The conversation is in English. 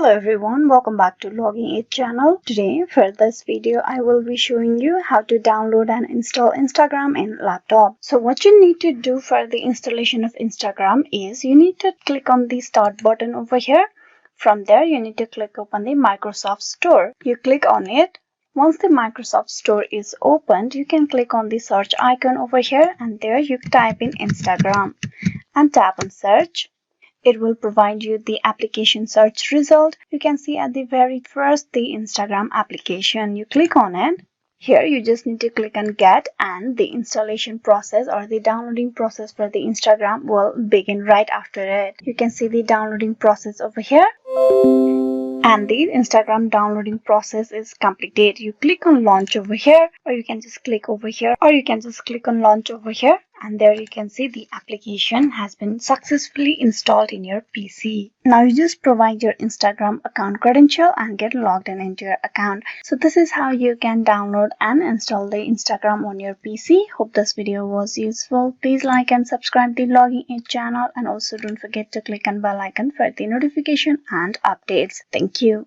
Hello everyone, welcome back to Logging It channel. Today for this video I will be showing you how to download and install Instagram in laptop. So what you need to do for the installation of Instagram is you need to click on the start button over here. From there you need to click on the Microsoft Store. You click on it. Once the Microsoft Store is opened, you can click on the search icon over here and there you type in Instagram and tap on search. It will provide you the application search result. You can see at the very first the Instagram application. You click on it. Here you just need to click on get and the installation process or the downloading process for the Instagram will begin right after it. You can see the downloading process over here. And the Instagram downloading process is completed. You click on launch over here, or you can just click over here, or you can just click on launch over here, and there you can see the application has been successfully installed in your PC. Now you just provide your Instagram account credential and get logged in into your account. So this is how you can download and install the Instagram on your PC. Hope this video was useful. Please like and subscribe the Logging It channel, and also don't forget to click on bell icon for the notification and updates. Thank you.